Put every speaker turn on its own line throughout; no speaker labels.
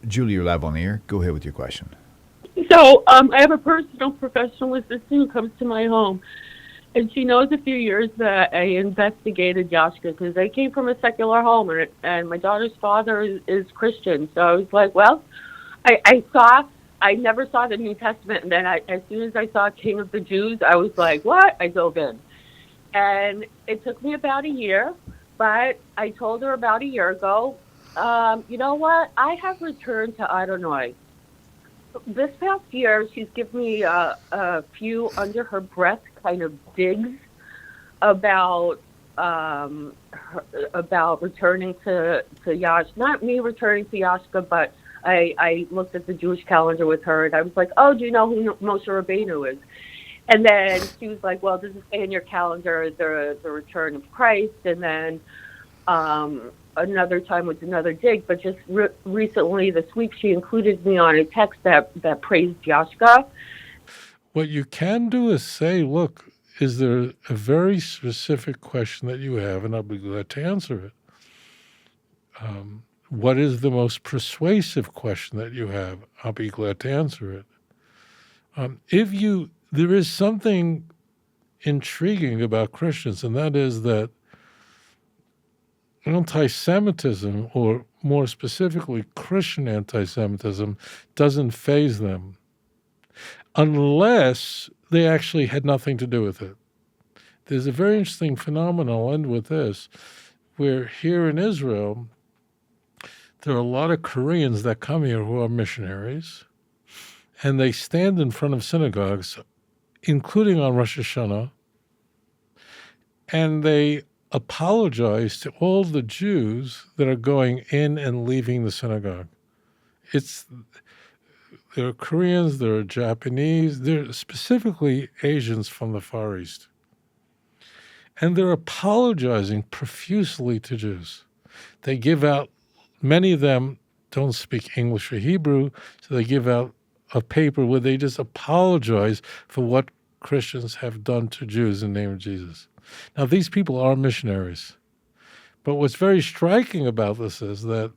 Julie, you're live on the air. Go ahead with your question.
So, I have a personal professional assistant who comes to my home, and she knows a few years that I investigated Yashka because I came from a secular home, and my daughter's father is Christian. So I was like, well, I never saw the New Testament, and then as soon as I saw King of the Jews, I was like, what? I dove in, and it took me about a year, but I told her about a year ago. You know what? I have returned to Adonai. This past year, she's given me a few under her breath kind of digs about about returning to Yash. Not me returning to Yashka, but I looked at the Jewish calendar with her, and I was like, "Oh, do you know who Moshe Rabbeinu is?" And then she was like, "Well, does it say in your calendar the return of Christ?" And then another time with another dig, but just recently this week she included me on a text that praised Yashka.
What you can do is say, look, is there a very specific question that you have, and I'll be glad to answer it. What is the most persuasive question that you have? I'll be glad to answer it. There is something intriguing about Christians, and that is that anti-Semitism, or more specifically Christian anti-Semitism, doesn't faze them unless they actually had nothing to do with it. There's a very interesting phenomenon, I'll end with this, where here in Israel, there are a lot of Koreans that come here who are missionaries, and they stand in front of synagogues, including on Rosh Hashanah, and they apologize to all the Jews that are going in and leaving the synagogue. There are Koreans, there are Japanese, there are specifically Asians from the Far East. And they're apologizing profusely to Jews. They give out, many of them don't speak English or Hebrew, so they give out a paper where they just apologize for what Christians have done to Jews in the name of Jesus. Now, these people are missionaries. But what's very striking about this is that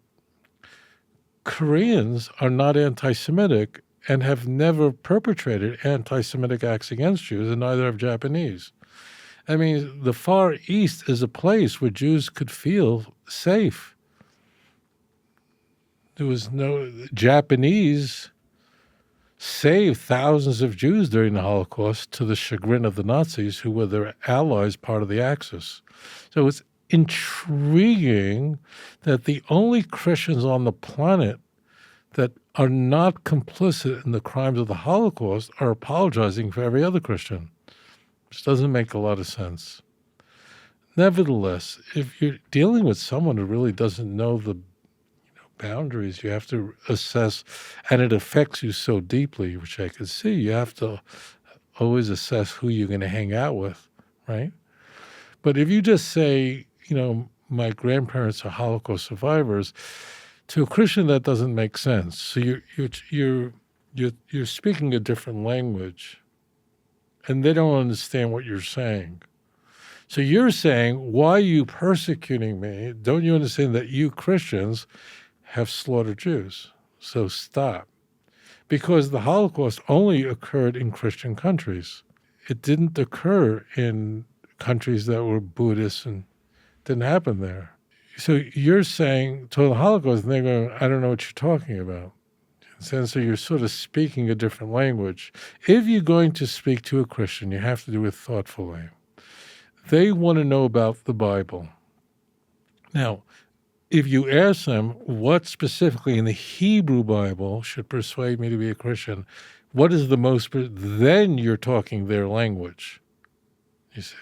Koreans are not anti-Semitic and have never perpetrated anti-Semitic acts against Jews, and neither have Japanese. I mean, the Far East is a place where Jews could feel safe. There was no Japanese saved thousands of Jews during the Holocaust to the chagrin of the Nazis, who were their allies, part of the Axis. So it's intriguing that the only Christians on the planet that are not complicit in the crimes of the Holocaust are apologizing for every other Christian, which doesn't make a lot of sense. Nevertheless, if you're dealing with someone who really doesn't know the boundaries, you have to assess, and it affects you so deeply, which I could see, you have to always assess who you're going to hang out with, right? But if you just say, my grandparents are Holocaust survivors, to a Christian that doesn't make sense. So you're speaking a different language, and they don't understand what you're saying. So you're saying, why are you persecuting me? Don't you understand that you Christians have slaughtered Jews? So stop. Because the Holocaust only occurred in Christian countries. It didn't occur in countries that were Buddhist, and didn't happen there. So you're saying to the Holocaust, and they're going, I don't know what you're talking about. And so you're sort of speaking a different language. If you're going to speak to a Christian, you have to do it thoughtfully. They want to know about the Bible. Now, if you ask them what specifically in the Hebrew Bible should persuade me to be a Christian, what is the most, then you're talking their language, you see.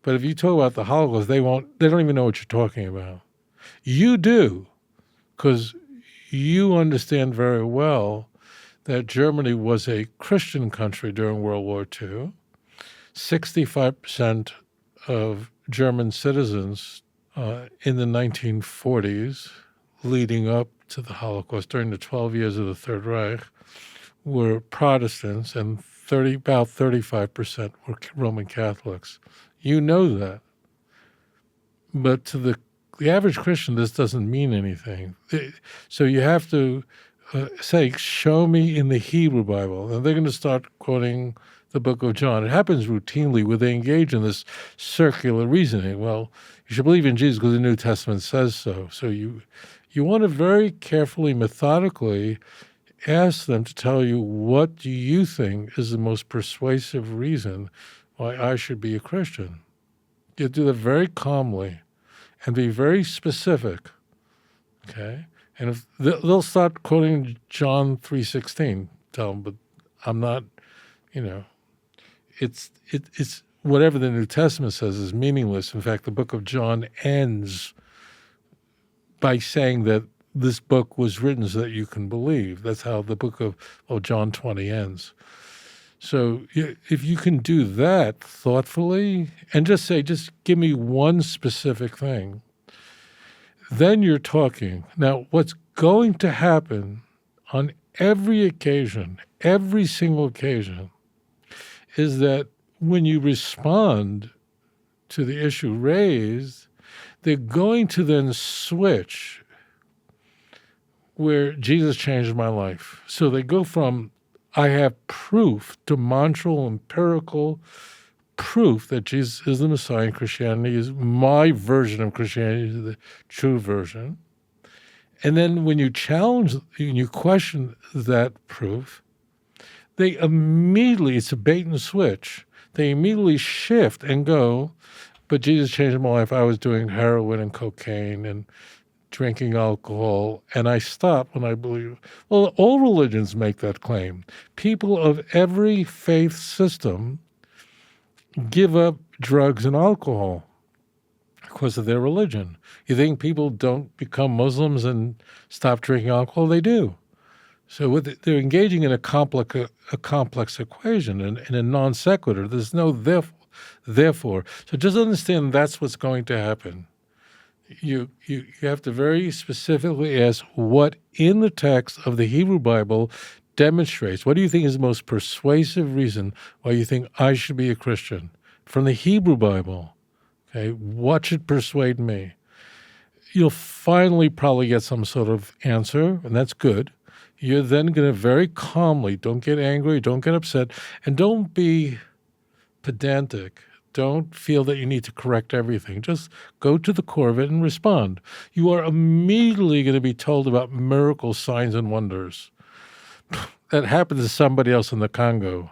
But if you talk about the Holocaust, they don't even know what you're talking about. You do, because you understand very well that Germany was a Christian country during World War II. 65% of German citizens in the 1940s, leading up to the Holocaust, during the 12 years of the Third Reich, were Protestants, and about 35% were Roman Catholics. You know that. But to the average Christian, this doesn't mean anything. So you have to say, show me in the Hebrew Bible. And they're going to start quoting the book of John. It happens routinely where they engage in this circular reasoning. Well, you should believe in Jesus because the New Testament says so. So you want to very carefully, methodically ask them to tell you, what do you think is the most persuasive reason why I should be a Christian? You do that very calmly and be very specific, okay? And if they'll start quoting John 3:16, tell them, but I'm not, it's whatever the New Testament says is meaningless. In fact, the book of John ends by saying that this book was written so that you can believe. That's how the book of John 20 ends. So if you can do that thoughtfully and just say, just give me one specific thing, then you're talking. Now, what's going to happen on every occasion, every single occasion, is that when you respond to the issue raised, they're going to then switch where Jesus changed my life. So they go from, I have proof, demonstrable, empirical proof that Jesus is the Messiah and Christianity is my version of Christianity, the true version. And then when you challenge, when you question that proof, they immediately, it's a bait and switch, they immediately shift and go, but Jesus changed my life. I was doing heroin and cocaine and drinking alcohol, and I stopped when I believe. Well, all religions make that claim. People of every faith system give up drugs and alcohol because of their religion. You think people don't become Muslims and stop drinking alcohol? They do. So they're engaging in a complex equation and in a non sequitur. There's no therefore. So just understand that's what's going to happen. You have to very specifically ask what in the text of the Hebrew Bible demonstrates. What do you think is the most persuasive reason why you think I should be a Christian? From the Hebrew Bible, okay, what should persuade me? You'll finally probably get some sort of answer, and that's good. You're then going to very calmly, don't get angry, don't get upset, and don't be pedantic. Don't feel that you need to correct everything. Just go to the core of it and respond. You are immediately going to be told about miracles, signs, and wonders. That happened to somebody else in the Congo.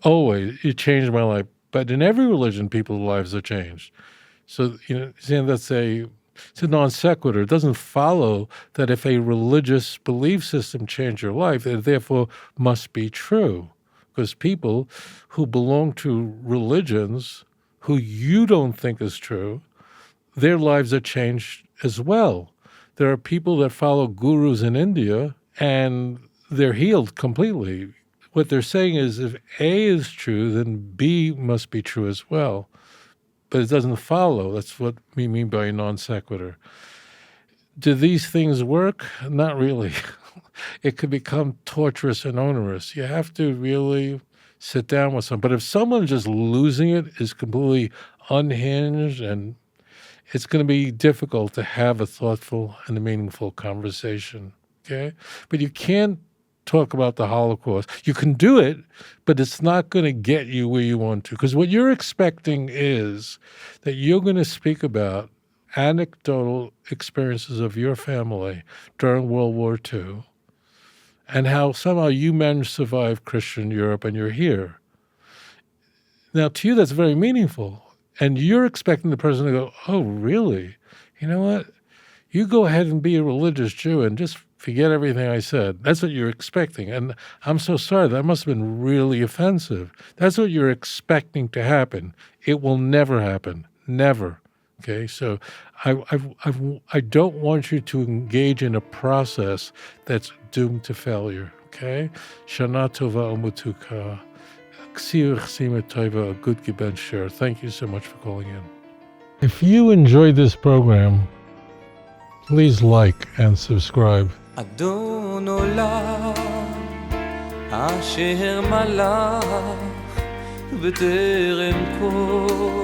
Always, it changed my life. But in every religion, people's lives are changed. So, saying that's it's a non sequitur. It doesn't follow that if a religious belief system changed your life, it therefore must be true. Because people who belong to religions who you don't think is true, their lives are changed as well. There are people that follow gurus in India and they're healed completely. What they're saying is if A is true, then B must be true as well. But it doesn't follow. That's what we mean by non sequitur. Do these things work? Not really. It could become torturous and onerous. You have to really sit down with someone. But if someone just losing it is completely unhinged, and it's going to be difficult to have a thoughtful and a meaningful conversation, okay? But you can't talk about the Holocaust. You can do it, but it's not going to get you where you want to. Because what you're expecting is that you're going to speak about anecdotal experiences of your family during World War II, and how somehow you managed to survive Christian Europe and you're here. Now, to you, that's very meaningful. And you're expecting the person to go, oh, really? You know what? You go ahead and be a religious Jew and just forget everything I said. That's what you're expecting. And I'm so sorry. That must have been really offensive. That's what you're expecting to happen. It will never happen. Never. Okay, so I don't want you to engage in a process that's doomed to failure. Okay, Shana Tova Umutuka, Ksir Chsima Tova, a good Geben Share. Thank you so much for calling in. If you enjoyed this program, please like and subscribe.
אדון עולם אשר מלך בטרם כל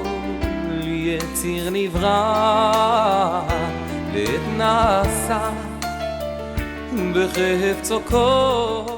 יציר נברא עת נעשה בחפצו כל